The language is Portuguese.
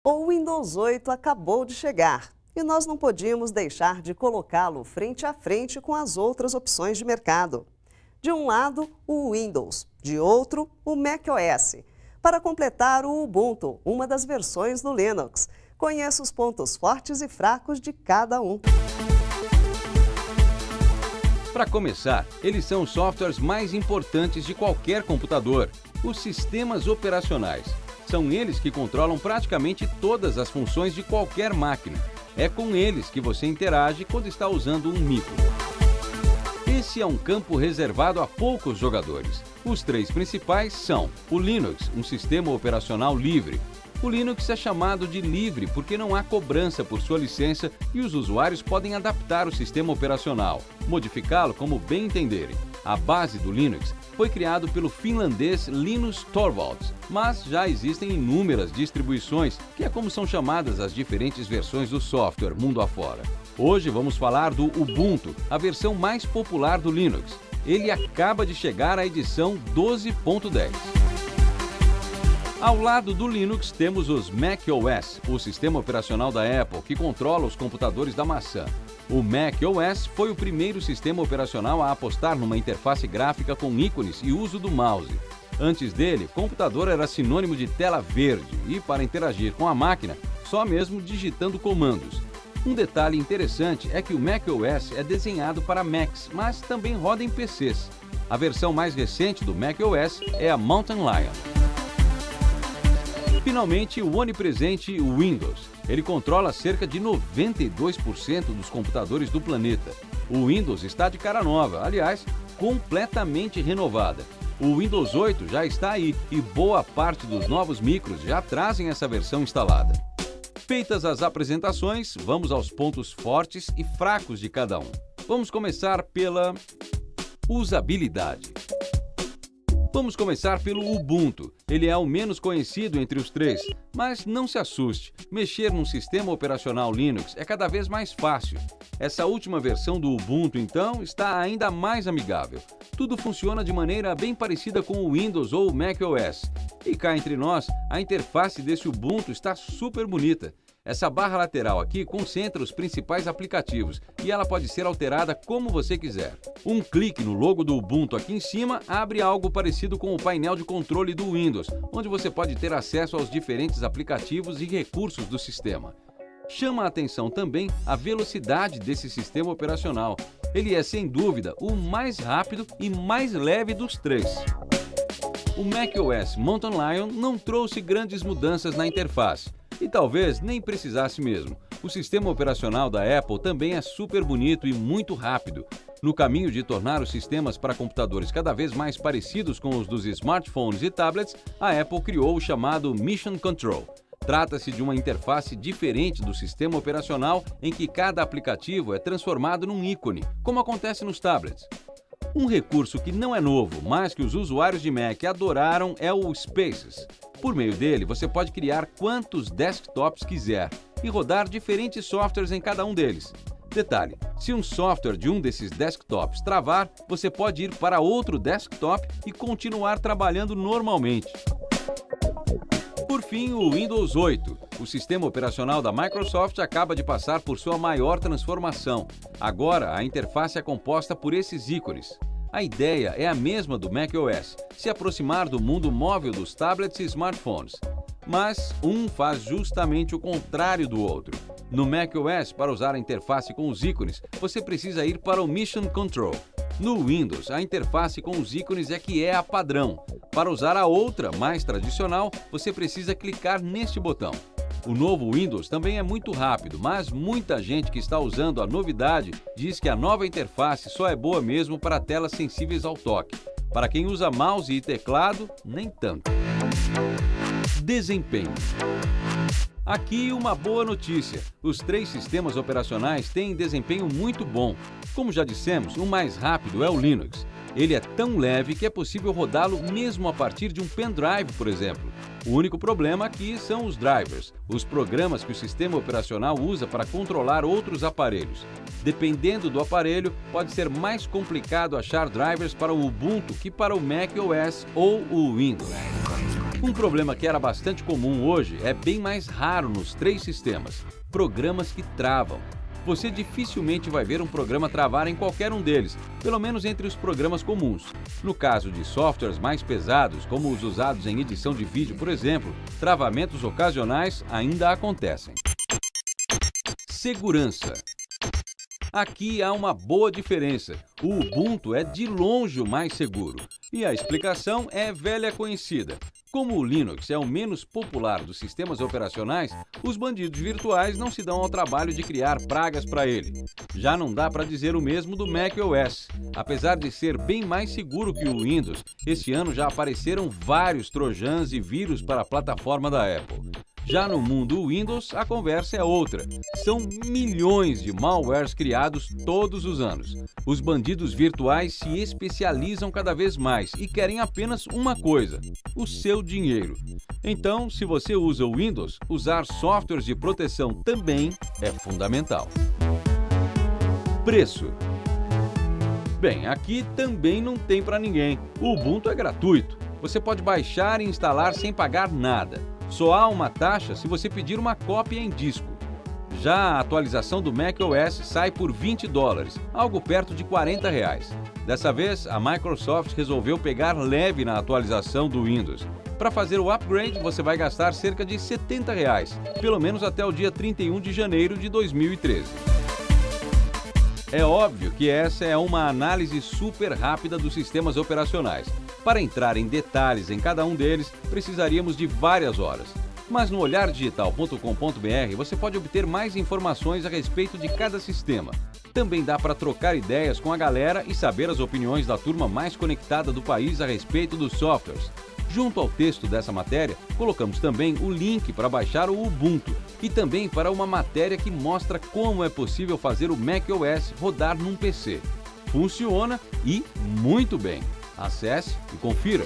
O Windows 8 acabou de chegar e nós não podíamos deixar de colocá-lo frente a frente com as outras opções de mercado. De um lado, o Windows, de outro, o macOS. Para completar, o Ubuntu, uma das versões do Linux. Conheça os pontos fortes e fracos de cada um. Para começar, eles são os softwares mais importantes de qualquer computador, os sistemas operacionais. São eles que controlam praticamente todas as funções de qualquer máquina. É com eles que você interage quando está usando um micro. Esse é um campo reservado a poucos jogadores. Os três principais são o Linux, um sistema operacional livre. O Linux é chamado de livre porque não há cobrança por sua licença e os usuários podem adaptar o sistema operacional, modificá-lo como bem entenderem. A base do Linux foi criado pelo finlandês Linus Torvalds, mas já existem inúmeras distribuições, que é como são chamadas as diferentes versões do software mundo afora. Hoje vamos falar do Ubuntu, a versão mais popular do Linux. Ele acaba de chegar à edição 12.10. Ao lado do Linux temos os macOS, o sistema operacional da Apple, que controla os computadores da maçã. O macOS foi o primeiro sistema operacional a apostar numa interface gráfica com ícones e uso do mouse. Antes dele, computador era sinônimo de tela verde e, para interagir com a máquina, só mesmo digitando comandos. Um detalhe interessante é que o macOS é desenhado para Macs, mas também roda em PCs. A versão mais recente do macOS é a Mountain Lion. Finalmente, o onipresente Windows. Ele controla cerca de 92% dos computadores do planeta. O Windows está de cara nova, aliás, completamente renovada. O Windows 8 já está aí e boa parte dos novos micros já trazem essa versão instalada. Feitas as apresentações, vamos aos pontos fortes e fracos de cada um. Vamos começar pela usabilidade. Vamos começar pelo Ubuntu. Ele é o menos conhecido entre os três, mas não se assuste. Mexer num sistema operacional Linux é cada vez mais fácil. Essa última versão do Ubuntu, então, está ainda mais amigável. Tudo funciona de maneira bem parecida com o Windows ou o macOS. E cá entre nós, a interface desse Ubuntu está super bonita. Essa barra lateral aqui concentra os principais aplicativos e ela pode ser alterada como você quiser. Um clique no logo do Ubuntu aqui em cima abre algo parecido com o painel de controle do Windows, onde você pode ter acesso aos diferentes aplicativos e recursos do sistema. Chama a atenção também a velocidade desse sistema operacional. Ele é, sem dúvida, o mais rápido e mais leve dos três. O macOS Mountain Lion não trouxe grandes mudanças na interface. E talvez nem precisasse mesmo. O sistema operacional da Apple também é super bonito e muito rápido. No caminho de tornar os sistemas para computadores cada vez mais parecidos com os dos smartphones e tablets, a Apple criou o chamado Mission Control. Trata-se de uma interface diferente do sistema operacional em que cada aplicativo é transformado num ícone, como acontece nos tablets. Um recurso que não é novo, mas que os usuários de Mac adoraram é o Spaces. Por meio dele, você pode criar quantos desktops quiser e rodar diferentes softwares em cada um deles. Detalhe, se um software de um desses desktops travar, você pode ir para outro desktop e continuar trabalhando normalmente. Por fim, o Windows 8. O sistema operacional da Microsoft acaba de passar por sua maior transformação. Agora, a interface é composta por esses ícones. A ideia é a mesma do macOS, se aproximar do mundo móvel dos tablets e smartphones. Mas um faz justamente o contrário do outro. No macOS, para usar a interface com os ícones, você precisa ir para o Mission Control. No Windows, a interface com os ícones é que é a padrão. Para usar a outra, mais tradicional, você precisa clicar neste botão. O novo Windows também é muito rápido, mas muita gente que está usando a novidade diz que a nova interface só é boa mesmo para telas sensíveis ao toque. Para quem usa mouse e teclado, nem tanto. Desempenho. Aqui uma boa notícia. Os três sistemas operacionais têm desempenho muito bom. Como já dissemos, o mais rápido é o Linux. Ele é tão leve que é possível rodá-lo mesmo a partir de um pendrive, por exemplo. O único problema aqui são os drivers, os programas que o sistema operacional usa para controlar outros aparelhos. Dependendo do aparelho, pode ser mais complicado achar drivers para o Ubuntu que para o macOS ou o Windows. Um problema que era bastante comum hoje é bem mais raro nos 3 sistemas: programas que travam. Você dificilmente vai ver um programa travar em qualquer um deles, pelo menos entre os programas comuns. No caso de softwares mais pesados, como os usados em edição de vídeo, por exemplo, travamentos ocasionais ainda acontecem. Segurança. Aqui há uma boa diferença. O Ubuntu é de longe o mais seguro. E a explicação é velha conhecida. Como o Linux é o menos popular dos sistemas operacionais, os bandidos virtuais não se dão ao trabalho de criar pragas para ele. Já não dá para dizer o mesmo do macOS. Apesar de ser bem mais seguro que o Windows, esse ano já apareceram vários trojans e vírus para a plataforma da Apple. Já no mundo Windows, a conversa é outra. São milhões de malwares criados todos os anos. Os bandidos virtuais se especializam cada vez mais e querem apenas uma coisa: o seu dinheiro. Então, se você usa o Windows, usar softwares de proteção também é fundamental. Preço. Bem, aqui também não tem para ninguém. O Ubuntu é gratuito. Você pode baixar e instalar sem pagar nada. Só há uma taxa se você pedir uma cópia em disco. Já a atualização do macOS sai por $20, algo perto de R$40. Dessa vez, a Microsoft resolveu pegar leve na atualização do Windows. Para fazer o upgrade, você vai gastar cerca de R$70, pelo menos até o dia 31 de janeiro de 2013. É óbvio que essa é uma análise super rápida dos sistemas operacionais. Para entrar em detalhes em cada um deles, precisaríamos de várias horas. Mas no olhardigital.com.br você pode obter mais informações a respeito de cada sistema. Também dá para trocar ideias com a galera e saber as opiniões da turma mais conectada do país a respeito dos softwares. Junto ao texto dessa matéria, colocamos também o link para baixar o Ubuntu e também para uma matéria que mostra como é possível fazer o macOS rodar num PC. Funciona e muito bem. Acesse e confira.